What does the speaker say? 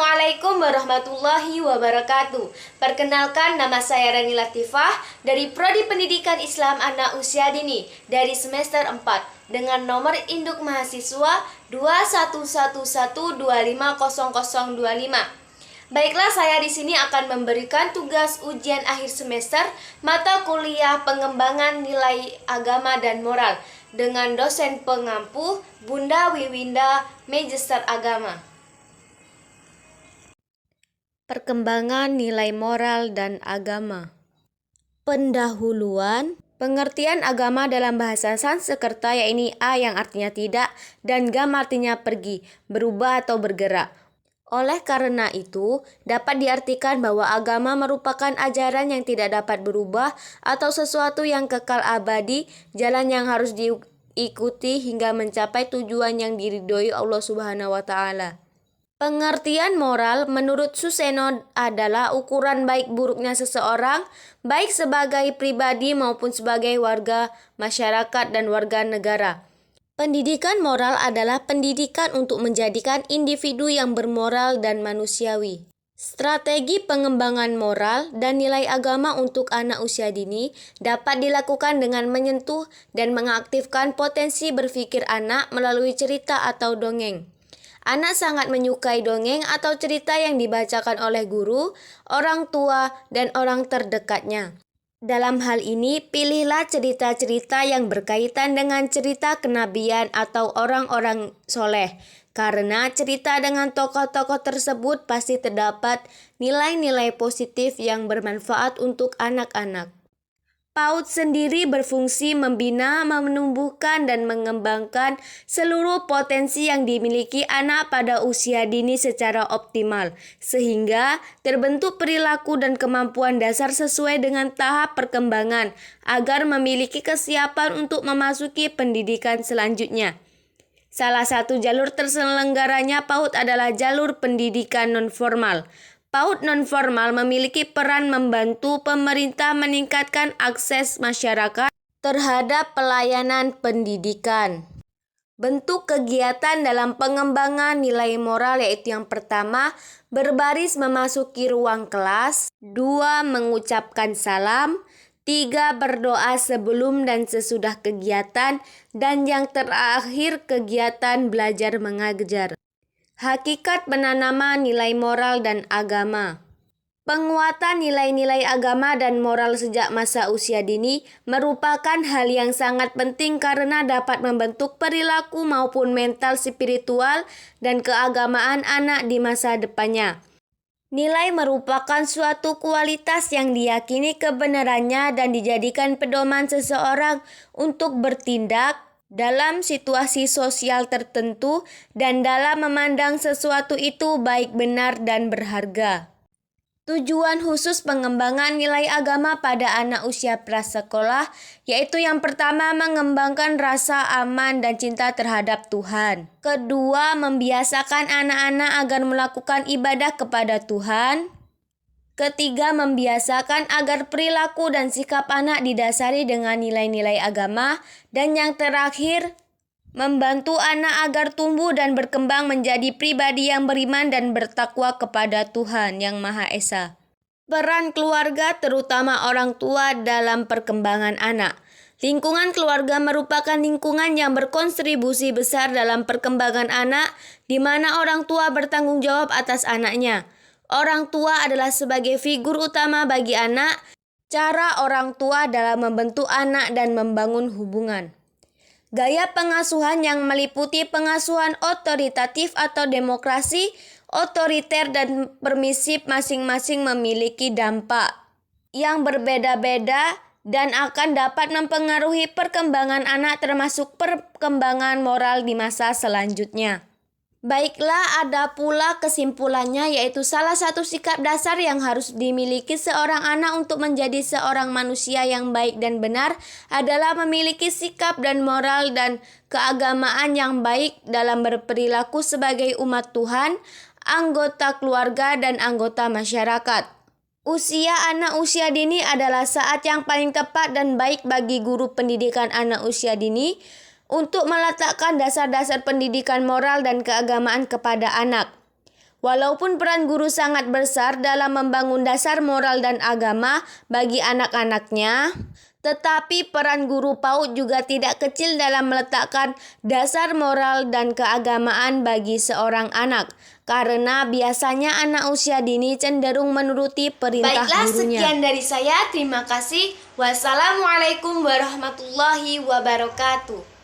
Assalamualaikum warahmatullahi wabarakatuh. Perkenalkan, nama saya Rani Latifah dari Prodi Pendidikan Islam Anak Usia Dini dari semester 4 dengan nomor induk mahasiswa 2111250025. Baiklah, saya di sini akan memberikan tugas ujian akhir semester mata kuliah pengembangan nilai agama dan moral dengan dosen pengampu Bunda Wiwinda, Magister Agama. Perkembangan nilai moral dan agama. Pendahuluan. Pengertian agama dalam bahasa Sanskerta yakni a yang artinya tidak dan gam artinya pergi, berubah atau bergerak. Oleh karena itu, dapat diartikan bahwa agama merupakan ajaran yang tidak dapat berubah atau sesuatu yang kekal abadi, jalan yang harus diikuti hingga mencapai tujuan yang diridhoi Allah Subhanahu wa Ta'ala. Pengertian moral menurut Suseno adalah ukuran baik buruknya seseorang, baik sebagai pribadi maupun sebagai warga masyarakat dan warga negara. Pendidikan moral adalah pendidikan untuk menjadikan individu yang bermoral dan manusiawi. Strategi pengembangan moral dan nilai agama untuk anak usia dini dapat dilakukan dengan menyentuh dan mengaktifkan potensi berpikir anak melalui cerita atau dongeng. Anak sangat menyukai dongeng atau cerita yang dibacakan oleh guru, orang tua, dan orang terdekatnya. Dalam hal ini, pilihlah cerita-cerita yang berkaitan dengan cerita kenabian atau orang-orang soleh. Karena cerita dengan tokoh-tokoh tersebut pasti terdapat nilai-nilai positif yang bermanfaat untuk anak-anak. PAUD sendiri berfungsi membina, menumbuhkan, dan mengembangkan seluruh potensi yang dimiliki anak pada usia dini secara optimal, sehingga terbentuk perilaku dan kemampuan dasar sesuai dengan tahap perkembangan, agar memiliki kesiapan untuk memasuki pendidikan selanjutnya. Salah satu jalur terselenggaranya PAUD adalah jalur pendidikan nonformal. PAUD nonformal memiliki peran membantu pemerintah meningkatkan akses masyarakat terhadap pelayanan pendidikan. Bentuk kegiatan dalam pengembangan nilai moral yaitu yang pertama, berbaris memasuki ruang kelas, 2. Mengucapkan salam, 3. Berdoa sebelum dan sesudah kegiatan, dan yang terakhir kegiatan belajar mengajar. Hakikat penanaman nilai moral dan agama. Penguatan nilai-nilai agama dan moral sejak masa usia dini merupakan hal yang sangat penting karena dapat membentuk perilaku maupun mental spiritual dan keagamaan anak di masa depannya. Nilai merupakan suatu kualitas yang diyakini kebenarannya dan dijadikan pedoman seseorang untuk bertindak dalam situasi sosial tertentu dan dalam memandang sesuatu itu baik, benar, dan berharga. Tujuan khusus pengembangan nilai agama pada anak usia prasekolah yaitu yang pertama, mengembangkan rasa aman dan cinta terhadap Tuhan. Kedua, membiasakan anak-anak agar melakukan ibadah kepada Tuhan. Ketiga, membiasakan agar perilaku dan sikap anak didasari dengan nilai-nilai agama. Dan yang terakhir, membantu anak agar tumbuh dan berkembang menjadi pribadi yang beriman dan bertakwa kepada Tuhan Yang Maha Esa. Peran keluarga, terutama orang tua dalam perkembangan anak. Lingkungan keluarga merupakan lingkungan yang berkontribusi besar dalam perkembangan anak, di mana orang tua bertanggung jawab atas anaknya. Orang tua adalah sebagai figur utama bagi anak. Cara orang tua dalam membentuk anak dan membangun hubungan. Gaya pengasuhan yang meliputi pengasuhan otoritatif atau demokrasi, otoriter, dan permisif masing-masing memiliki dampak yang berbeda-beda dan akan dapat mempengaruhi perkembangan anak termasuk perkembangan moral di masa selanjutnya. Baiklah, ada pula kesimpulannya yaitu salah satu sikap dasar yang harus dimiliki seorang anak untuk menjadi seorang manusia yang baik dan benar adalah memiliki sikap dan moral dan keagamaan yang baik dalam berperilaku sebagai umat Tuhan, anggota keluarga, dan anggota masyarakat. Usia anak usia dini adalah saat yang paling tepat dan baik bagi guru pendidikan anak usia dini untuk meletakkan dasar-dasar pendidikan moral dan keagamaan kepada anak. Walaupun peran guru sangat besar dalam membangun dasar moral dan agama bagi anak-anaknya, tetapi peran guru PAUD juga tidak kecil dalam meletakkan dasar moral dan keagamaan bagi seorang anak. Karena biasanya anak usia dini cenderung menuruti perintah Baiklah, gurunya. sekian dari saya. Terima kasih. Wassalamualaikum warahmatullahi wabarakatuh.